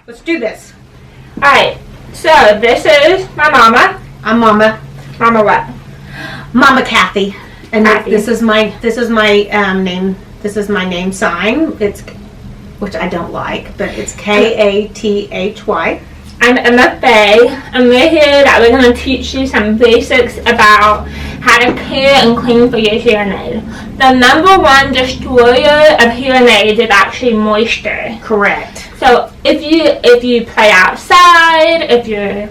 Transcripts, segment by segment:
let's do this. Alright, so this is my mama. I'm Mama. Mama what? Mama Kathy. And Kathy. this is my name. This is my name sign. It's, which I don't like, but it's Kathy. I'm Emma Faye, and we're here that we're going to teach you some basics about how to care and clean for your hearing aid. The number one destroyer of hearing aids is actually moisture. Correct. So if you play outside, if you're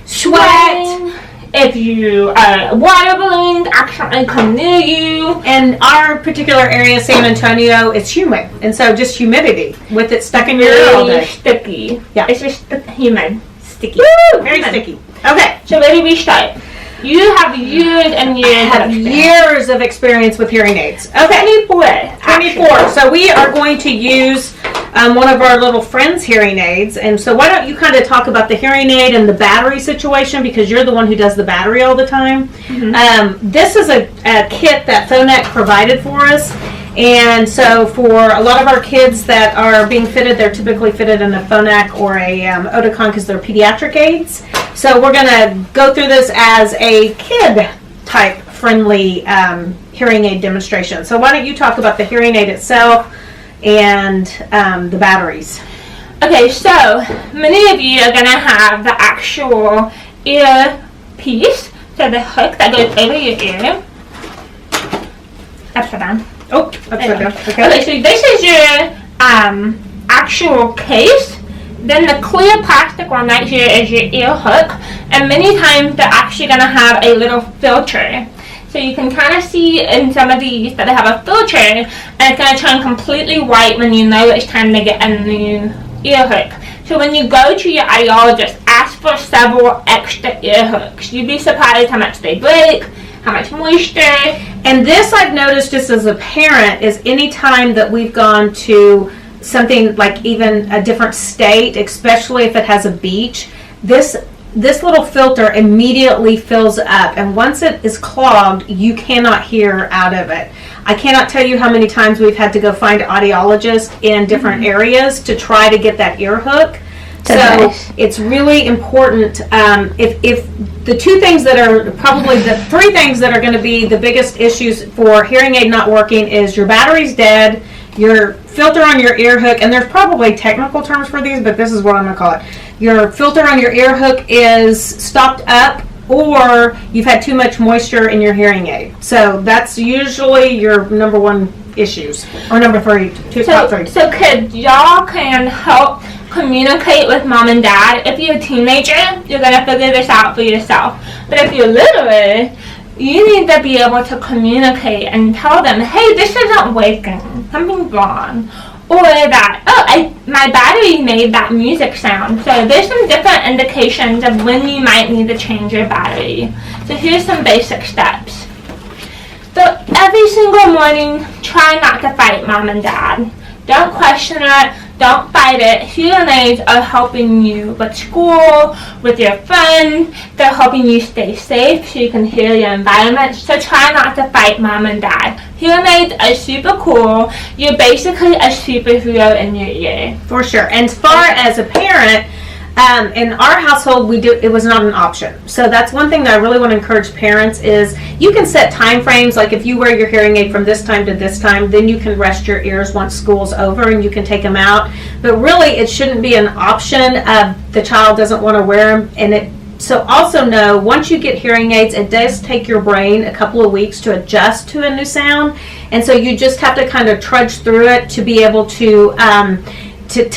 sweating, if you water balloons accidentally come near you. And our particular area, San Antonio, is humid, and so just humidity with it stuck in your ear all day. Sticky. Yeah. It's just humid. Sticky. Woo! Very Humid. sticky. Okay. So where do we start? You have years and years I have of experience. years of experience with hearing aids. Okay. 24. So we are going to use one of our little friends' hearing aids. And so why don't you kind of talk about the hearing aid and the battery situation, because you're the one who does the battery all the time. Mm-hmm. This is a kit that Phonak provided for us. And so for a lot of our kids that are being fitted, they're typically fitted in a Phonak or a Oticon because they're pediatric aids. So we're going to go through this as a kid-type friendly hearing aid demonstration. So why don't you talk about the hearing aid itself and the batteries. Okay, so many of you are going to have the actual ear piece, so the hook that goes over your ear. Upside down. Oh, upside down. Okay, so this is your actual case. Then the clear plastic one right here is your ear hook, and many times they're actually going to have a little filter. So you can kind of see in some of these that they have a filter, and it's going to turn completely white when you know it's time to get a new ear hook. So when you go to your audiologist, ask for several extra ear hooks. You'd be surprised how much they break, how much moisture. And this I've noticed just as a parent is any time that we've gone to something like even a different state, especially if it has a beach, this little filter immediately fills up, and once it is clogged, you cannot hear out of it. I cannot tell you how many times we've had to go find audiologists in different areas to try to get that ear hook. So it's really important. If the two things that are probably the three things that are going to be the biggest issues for hearing aid not working is your battery's dead, your filter on your ear hook, and there's probably technical terms for these, but this is what I'm going to call it. Your filter on your ear hook is stopped up, or you've had too much moisture in your hearing aid. So that's usually your number one issues, or number top three. So kids, y'all can help communicate with mom and dad. If you're a teenager, you're going to figure this out for yourself. But if you're littler, you need to be able to communicate and tell them, hey, this isn't working, something's wrong. Or that, my battery made that music sound. So there's some different indications of when you might need to change your battery. So here's some basic steps. So every single morning, try not to fight mom and dad. Don't question it. Don't fight it. Hearing aids are helping you with school, with your friends. They're helping you stay safe so you can hear your environment. So try not to fight mom and dad. Hearing aids are super cool. You're basically a superhero in your ear. For sure. And as far as a parent, in our household, it was not an option. So that's one thing that I really want to encourage parents is you can set time frames, like if you wear your hearing aid from this time to this time, then you can rest your ears once school's over and you can take them out. But really, it shouldn't be an option. The child doesn't want to wear them. So also know, once you get hearing aids, it does take your brain a couple of weeks to adjust to a new sound. And so you just have to kind of trudge through it to be able to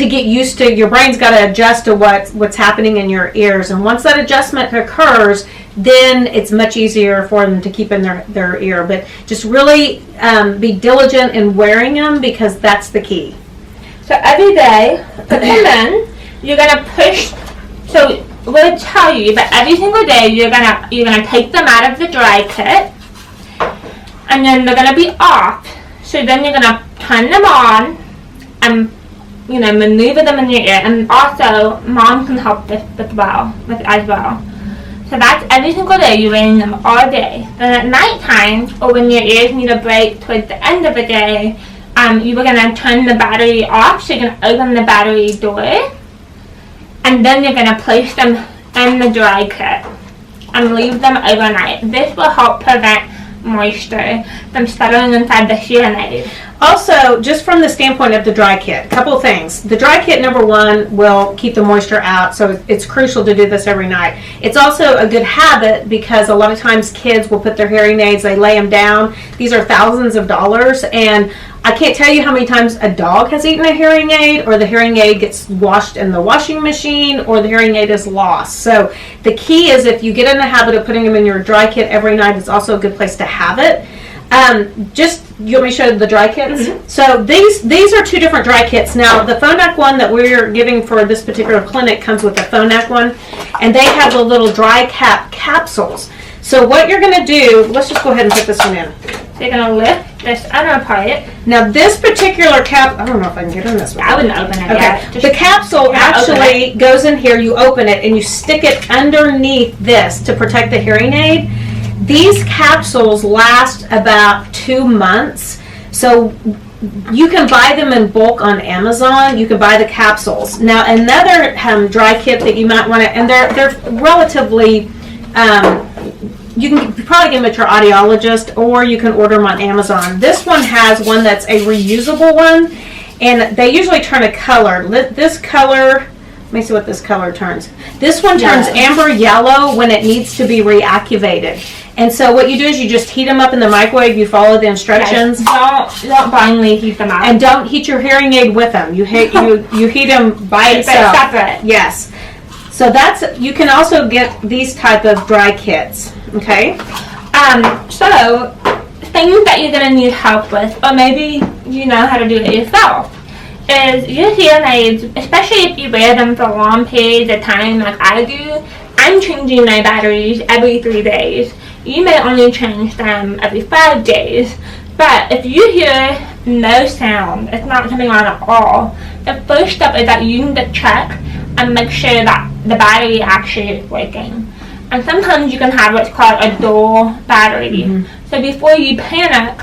get used to. Your brain's got to adjust to what's happening in your ears, and once that adjustment occurs, then it's much easier for them to keep in their ear. But just really be diligent in wearing them, because that's the key. So every day, put them in. You're gonna push. So we'll tell you, but every single day you're gonna take them out of the dry kit, and then they're gonna be off. So then you're gonna turn them on and maneuver them in your ear. And also, mom can help with as well. So that's every single day. You're wearing them all day. Then at nighttime, or when your ears need a break towards the end of the day, you were going to turn the battery off. So you're going to open the battery door. and then you're going to place them in the dry kit and leave them overnight. This will help prevent moisture from settling inside the hearing aid. Also, just from the standpoint of the dry kit, a couple of things. The dry kit, number one, will keep the moisture out, so it's crucial to do this every night. It's also a good habit because a lot of times kids will put their hearing aids, they lay them down. These are thousands of dollars, and I can't tell you how many times a dog has eaten a hearing aid, or the hearing aid gets washed in the washing machine, or the hearing aid is lost. So the key is, if you get in the habit of putting them in your dry kit every night, it's also a good place to have it. You want me to show the dry kits? Mm-hmm. So these are two different dry kits. Now, the Phonak one that we're giving for this particular clinic comes with the Phonak one, and they have the little dry cap capsules. So what you're going to do, let's just go ahead and put this one in. So you're going to lift this inner part. Now, this particular cap, I don't know if I can get in this one. I wouldn't open it yet. Okay. The capsule actually goes in here, you open it, and you stick it underneath this to protect the hearing aid. These capsules last about 2 months, so you can buy them in bulk on Amazon. You can buy the capsules. Now, another dry kit that you might want to, and they're relatively, you can probably get them at your audiologist, or you can order them on Amazon. This one has one that's a reusable one, and they usually turn a color. This color, let me see what this color turns. This one turns amber yellow when it needs to be reactivated. And so what you do is you just heat them up in the microwave. You follow the instructions. Yes. Don't blindly heat them up. And don't heat your hearing aid with them. You heat them by itself. Separate. Yes. So you can also get these type of dry kits. Okay. So things that you're gonna need help with, or maybe you know how to do it yourself, is your hearing aids, especially if you wear them for long periods of time like I do. I'm changing my batteries every 3 days. You may only change them every 5 days, but if you hear no sound, it's not coming on at all, the first step is that you need to check and make sure that the battery actually is working. And sometimes you can have what's called a dual battery. Mm-hmm. So before you panic,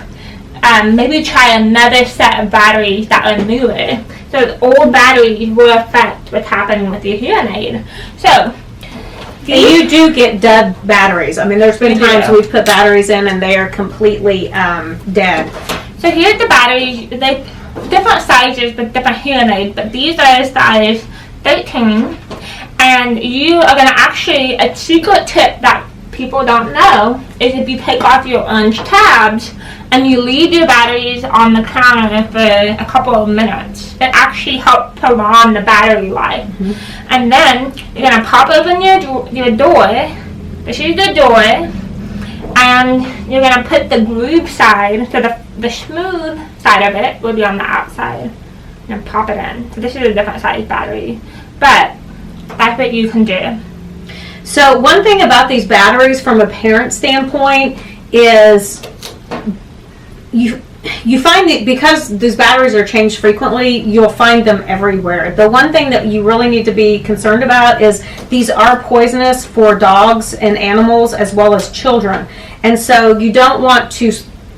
maybe try another set of batteries that are newer. So the old batteries will affect what's happening with your hearing aid. So and you do get dead batteries. I mean, there's been times we've put batteries in and they are completely dead. So here's the batteries. They different sizes with different hearing aids, but these are size 13. And you are going to actually, a secret tip that people don't know is if you take off your orange tabs and you leave your batteries on the counter for a couple of minutes, it actually helps prolong the battery life. Mm-hmm. And then you're going to pop open your door. This is the door. And you're going to put the groove side, so the smooth side of it will be on the outside. And pop it in. So this is a different size battery. But that's what you can do. So one thing about these batteries from a parent standpoint is you find that because these batteries are changed frequently, you'll find them everywhere. The one thing that you really need to be concerned about is these are poisonous for dogs and animals as well as children. And so you don't want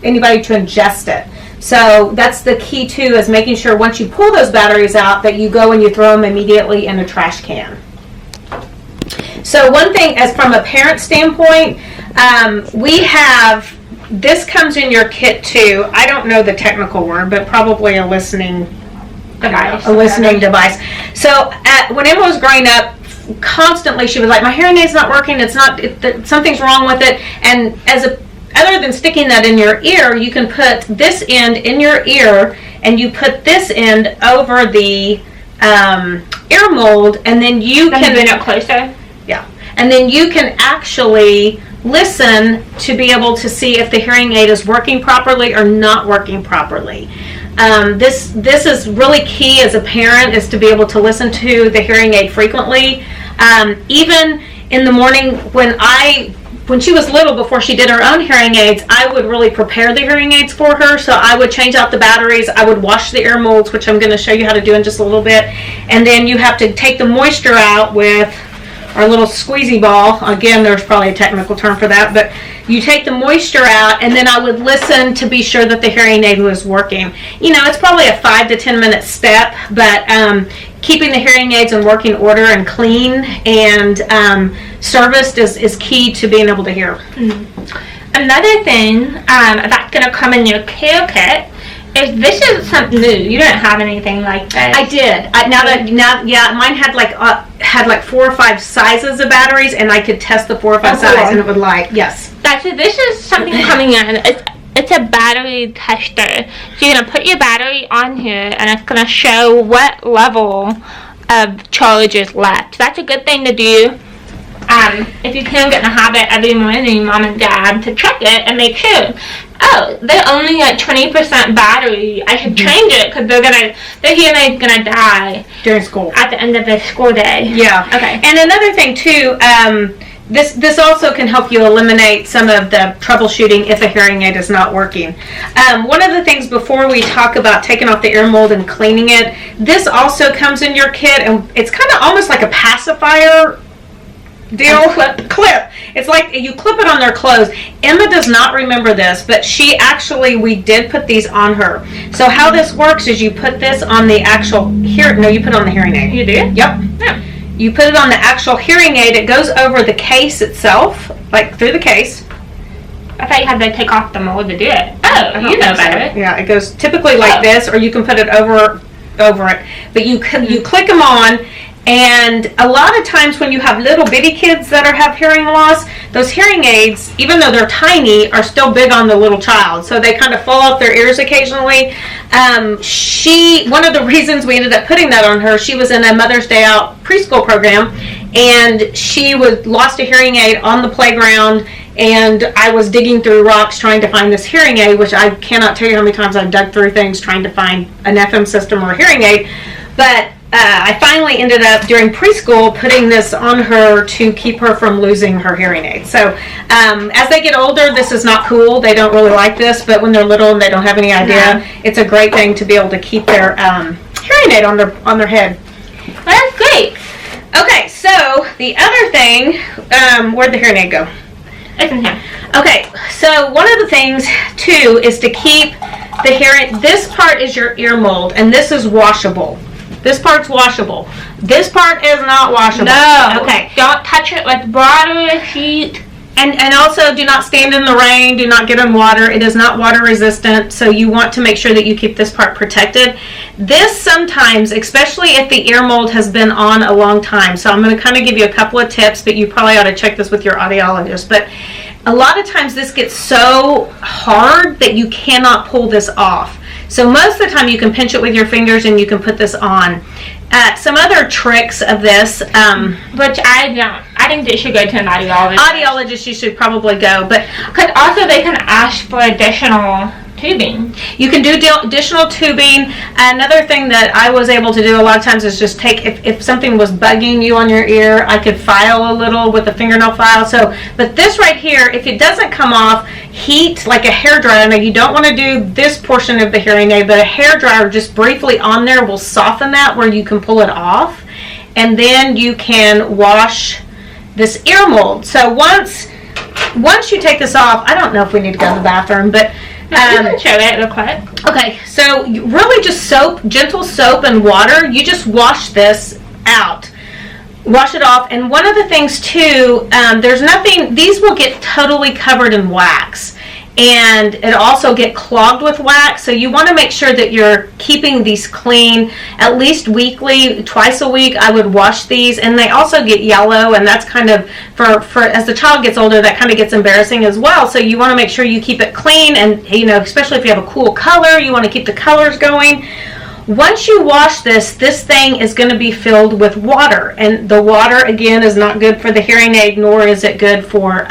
anybody to ingest it. So that's the key too, is making sure once you pull those batteries out that you go and you throw them immediately in a trash can. So one thing, as from a parent standpoint, we have, this comes in your kit too. I don't know the technical word, but probably a listening device. So when Emma was growing up, constantly she was like, my hearing aid's not working, something's wrong with it. And other than sticking that in your ear, you can put this end in your ear and you put this end over the ear mold, and then you can bring it closer. Yeah, and then you can actually listen to be able to see if the hearing aid is working properly or not working properly. This is really key as a parent, is to be able to listen to the hearing aid frequently. Even in the morning when she was little, before she did her own hearing aids, I would really prepare the hearing aids for her. So I would change out the batteries, I would wash the ear molds, which I'm going to show you how to do in just a little bit, and then you have to take the moisture out with our little squeezy ball. Again, there's probably a technical term for that, but you take the moisture out, and then I would listen to be sure that the hearing aid was working. It's probably a 5 to 10 minute step, but keeping the hearing aids in working order and clean and serviced is key to being able to hear. Another thing that's going to come in your care kit is this is something new. You don't have anything like this. I did. Mine had like 4 or 5 sizes of batteries, and I could test the 4 or 5 sizes, and it would light. Yes. So this is something coming in. It's a battery tester. So you're gonna put your battery on here, and it's gonna show what level of charge is left. That's a good thing to do. If you can get in the habit every morning, mom and dad, to check it and make sure. Oh, they're only at 20% battery. I should change it because their hearing aid's gonna die During school. at the end of the school day. Yeah. Okay. And another thing too, this also can help you eliminate some of the troubleshooting if a hearing aid is not working. One of the things before we talk about taking off the ear mold and cleaning it, this also comes in your kit, and it's kind of almost like a pacifier deal. Clip. It's like you clip it on their clothes. Emma does not remember this, but we did put these on her. So how this works is you put this on the actual you put it on the hearing aid. You do? Yep. Yeah. You put it on the actual hearing aid. It goes over the case itself, like through the case. I thought you had to take off the mold to do it. Oh, you know better. Yeah, it goes typically like this, or you can put it over it. But you click them on. And a lot of times when you have little bitty kids that have hearing loss, those hearing aids, even though they're tiny, are still big on the little child. So they kind of fall out their ears occasionally. One of the reasons we ended up putting that on her, she was in a Mother's Day Out preschool program, and she lost a hearing aid on the playground, and I was digging through rocks trying to find this hearing aid, which I cannot tell you how many times I've dug through things trying to find an FM system or a hearing aid. But I finally ended up during preschool putting this on her to keep her from losing her hearing aid. So as they get older, this is not cool. They don't really like this, but when they're little and they don't have any idea, it's a great thing to be able to keep their hearing aid on their head. Well, that's great. Okay, so the other thing, where'd the hearing aid go? It's in here. Okay, so one of the things too is to keep the hearing. This part is your ear mold, and this is washable. This part's washable. This part is not washable. No. Okay. Don't touch it with water, heat. And also do not stand in the rain. Do not get in water. It is not water resistant. So you want to make sure that you keep this part protected. This sometimes, especially if the ear mold has been on a long time. So I'm going to kind of give you a couple of tips, but you probably ought to check this with your audiologist. But a lot of times this gets so hard that you cannot pull this off. So most of the time you can pinch it with your fingers and you can put this on. Some other tricks of this, which I don't. I think they should go to an audiologist. Audiologist you should probably go, but because also they can ask for additional tubing. You can do additional tubing. Another thing that I was able to do a lot of times is just take, if something was bugging you on your ear, I could file a little with a fingernail file. So, but this right here, if it doesn't come off, heat like a hairdryer. Now you don't want to do this portion of the hearing aid, but a hairdryer just briefly on there will soften that where you can pull it off, and then you can wash this ear mold. So once you take this off, I don't know if we need to go to the bathroom, but you can show it real quick. Okay, so really just gentle soap and water. You just wash this out. Wash it off. And one of the things too, these will get totally covered in wax. And it also get clogged with wax. So you want to make sure that you're keeping these clean at least weekly, twice a week. I would wash these, and they also get yellow, and that's kind of for as the child gets older, that kind of gets embarrassing as well. So you want to make sure you keep it clean, and especially if you have a cool color, you want to keep the colors going. Once you wash this thing is going to be filled with water, and the water again is not good for the hearing aid, nor is it good for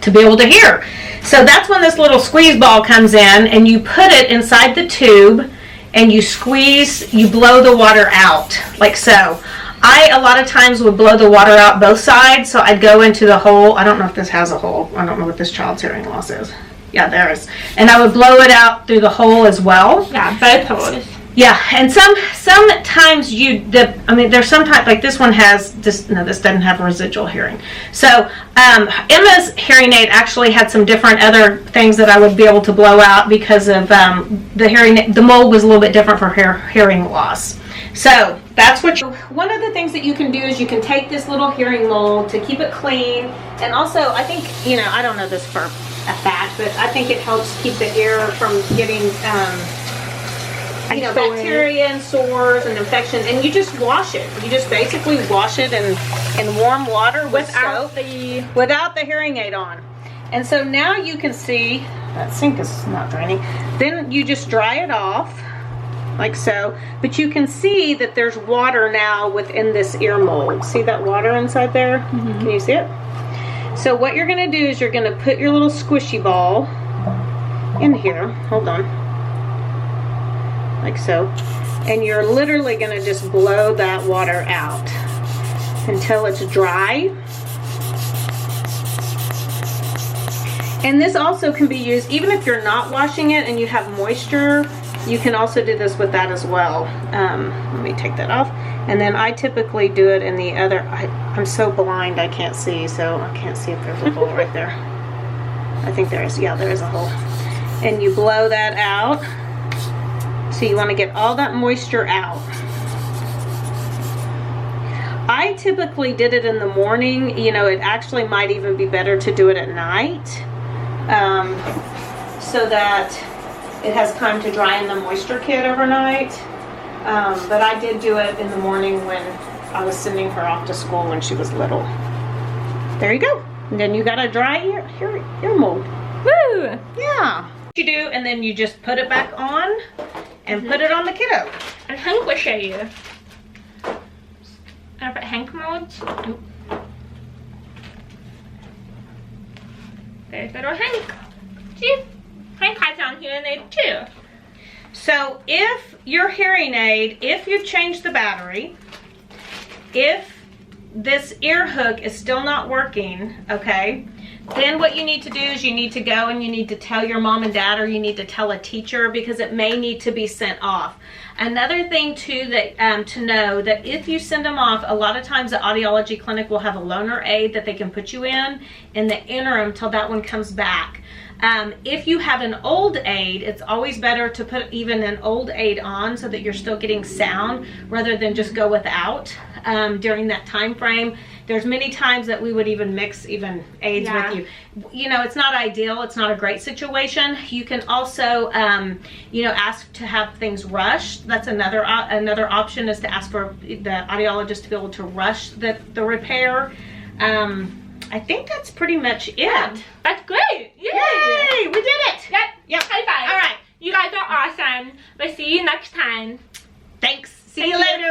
to be able to hear. So that's when this little squeeze ball comes in, and you put it inside the tube and you squeeze, you blow the water out like so. I a lot of times would blow the water out both sides, so I'd go into the hole. I don't know if this has a hole. I don't know what this child's hearing loss is. Yeah, there is. And I would blow it out through the hole as well. Yeah, both holes. Yeah, and sometimes there's sometimes, like this one has this. No, this doesn't have residual hearing. So Emma's hearing aid actually had some different other things that I would be able to blow out because of the mold was a little bit different for her hearing loss. So that's one of the things that you can do is you can take this little hearing mold to keep it clean, and also I think I don't know this for a fact, but I think it helps keep the ear from getting bacteria and sores and infections, and you just wash it. You just basically wash it in warm water without the hearing aid on. And so now you can see that sink is not draining. Then you just dry it off like so, but you can see that there's water now within this ear mold. See that water inside there? Mm-hmm. Can you see it? So what you're going to do is you're going to put your little squishy ball in here. Hold on. Like so. And you're literally going to just blow that water out until it's dry. And this also can be used even if you're not washing it and you have moisture. You can also do this with that as well. Let me take that off. And then I typically do it in the other. I'm so blind I can't see, so I can't see if there's a hole right there. I think there is. Yeah, there is a hole. And you blow that out. So you want to get all that moisture out. I typically did it in the morning. It actually might even be better to do it at night, so that it has time to dry in the moisture kit overnight. But I did do it in the morning when I was sending her off to school when she was little. There you go. And then you got a dry ear mold. Woo! Yeah. You do, and then you just put it back on and put it on the kiddo. And Hank will show you. I put Hank molds. There's little Hank. See? Hank has on hearing aid too. So if your hearing aid, if you've changed the battery, if this ear hook is still not working, okay, then what you need to do is you need to go and you need to tell your mom and dad, or you need to tell a teacher, because it may need to be sent off. Another thing too that to know that if you send them off, a lot of times the audiology clinic will have a loaner aid that they can put you in the interim till that one comes back. If you have an old aid, it's always better to put even an old aid on so that you're still getting sound rather than just go without during that time frame. There's many times that we would even mix even aids with you. It's not ideal. It's not a great situation. You can also, ask to have things rushed. That's another option, is to ask for the audiologist to be able to rush the repair. I think that's pretty much it. Yeah, that's great. Yay! We did it. Yep. High five. All right. You guys are awesome. We'll see you next time. Thanks. See you later.